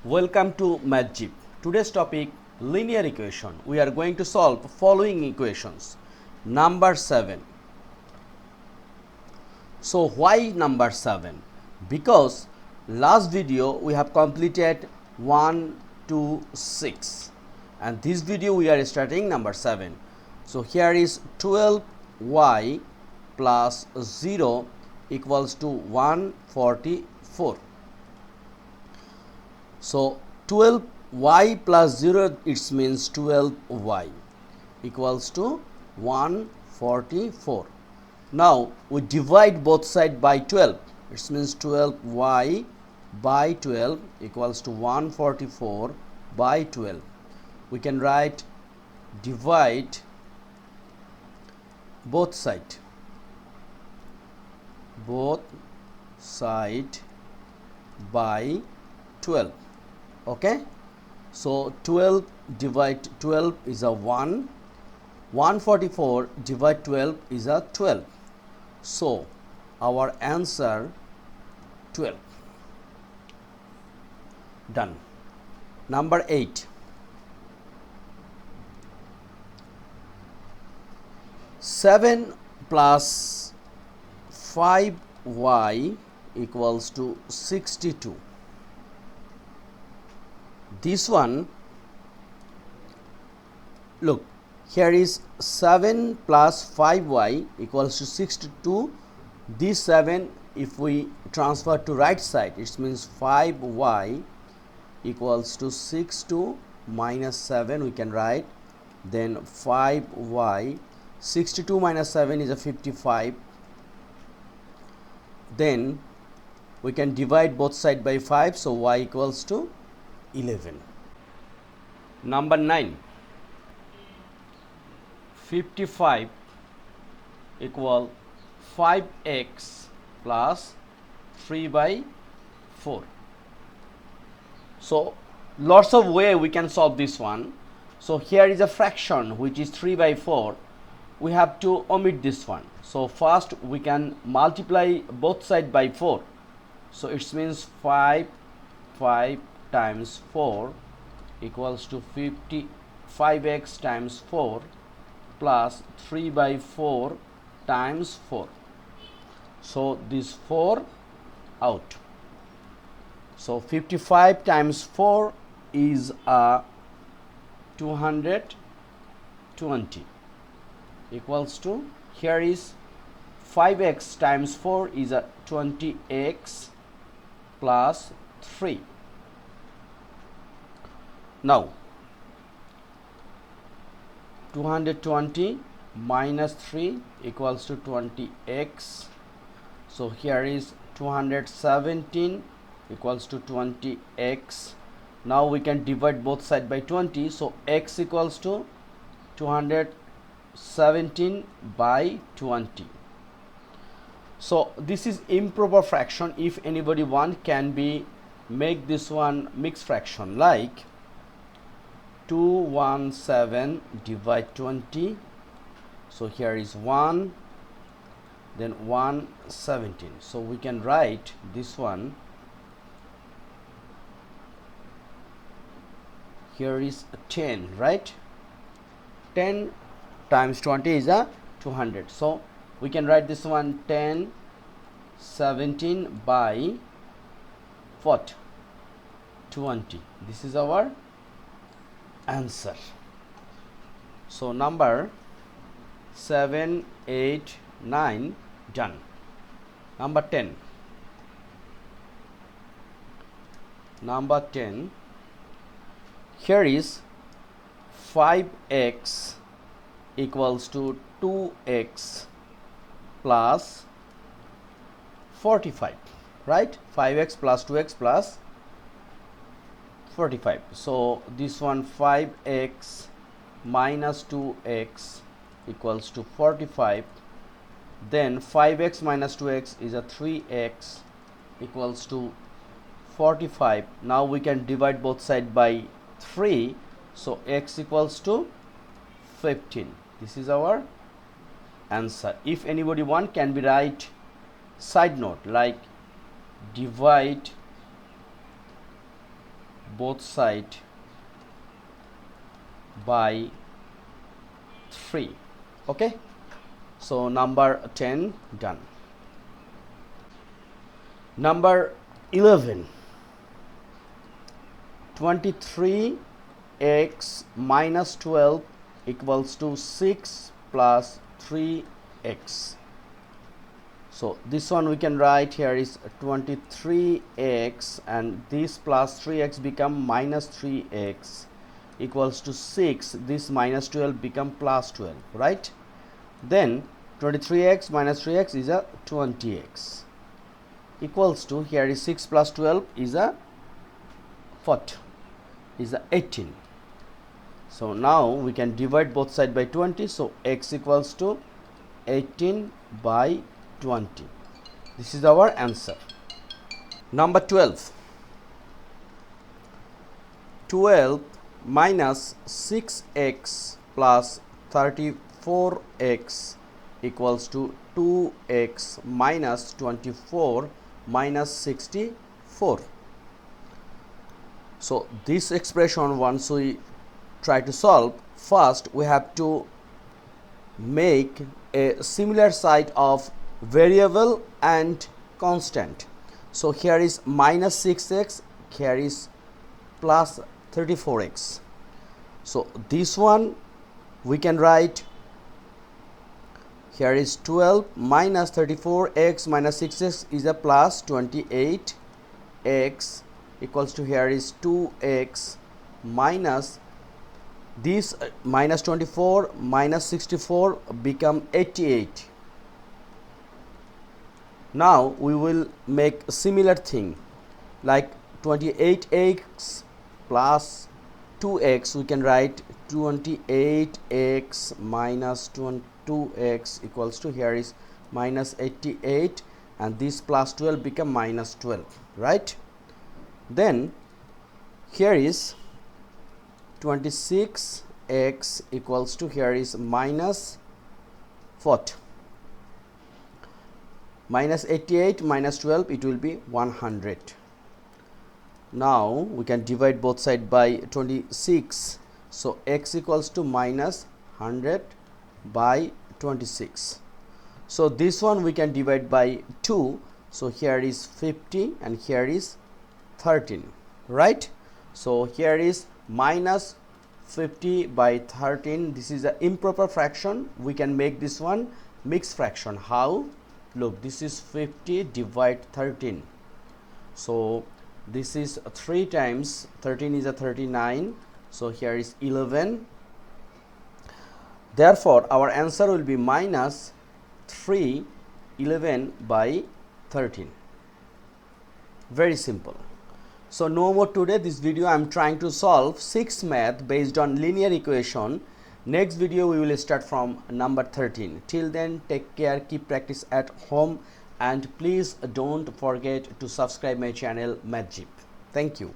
Welcome to MathGip. Today's topic linear equation. We are going to solve following equations. Number 7. So why number 7? Because last video we have completed 1, 2, 6 and this video we are starting number 7. So here is 12y plus 0 equals to 144. So 12y plus 0 it means 12y equals to 144. Now we divide both sides by 12. It means 12y by 12 equals to 144 by 12. We can write divide both side by 12. Okay, so 12 divide 12 is a 1, 144 divide 12 is a 12. So our answer 12. Done. Number 8. 7 plus 5y equals to 62. This one, look, here is 7 plus 5y equals to 62. This 7 if we transfer to right side, it means 5y equals to 62 minus 7 we can write, then 5y, 62 minus 7 is a 55. Then we can divide both sides by 5, so y equals to 11. Number 9. 55 equal 5x plus 3 by 4. So lots of way we can solve this one. So here is a fraction which is 3 by 4. We have to omit this one. So first we can multiply both sides by 4. So it means 5 times 4 equals to 55x times 4 plus 3 by 4 times 4. So this 4 out. So 55 times 4 is a 220 equals to, here is 5x times 4 is a 20x plus 3. Now 220 minus 3 equals to 20x. So here is 217 equals to 20x. Now we can divide both sides by 20. So x equals to 217 by 20. So this is improper fraction. If anybody want, can be make this one mixed fraction, like 217 divide 20. So here is 1, then 117. So we can write this one, here is 10, right? 10 times 20 is a 200. So we can write this one 10 17 by what? 20. This is our answer. So number 7, 8, 9 done. Number 10. Number 10. Here is 5x equals to 2x plus 45, right? 5x plus 2x plus 45. So this one 5x minus 2x equals to 45. Then 5x minus 2x is a 3x equals to 45. Now we can divide both sides by 3. So x equals to 15. This is our answer. If anybody want, can be write side note like divide both side by 3. Okay, so number 10 done. Number 11, 23x minus 12 equals to 6 plus 3x. So this one we can write here is 23x, and this plus 3x become minus 3x equals to 6. This minus 12 become plus 12, right? Then 23x minus 3x is a 20x equals to, here is 6 plus 12 is a what? Is a 18. So now we can divide both side by 20. So x equals to 18 by 20. This is our answer. Number 12. 12 minus 6x plus 34x equals to 2x minus 24 minus 64. So this expression, once we try to solve, first we have to make a similar side of variable and constant. So here is minus 6x, here is plus 34x. So this one we can write, here is 12 minus 34x minus 6x is a plus 28x equals to, here is 2x minus this minus 24 minus 64 become 88. Now we will make a similar thing, like 28x plus 2x, we can write 28x minus 2x equals to, here is minus 88, and this plus 12 become minus 12, right? Then here is 26x equals to, here is minus what? Minus 88 minus 12, it will be 100. Now we can divide both side by 26. So x equals to minus 100 by 26. So this one we can divide by 2. So here is 50 and here is 13, right? So here is minus 50 by 13. This is an improper fraction. We can make this one mixed fraction. How? Look, this is 50 divide 13. So this is 3 times 13 is a 39. So here is 11. Therefore our answer will be minus 311 by 13. Very simple. So no more today. This video I am trying to solve 6 math based on linear equation. Next video we will start from number 13. Till then, take care, keep practice at home, and please don't forget to subscribe my channel MathJip. Thank you.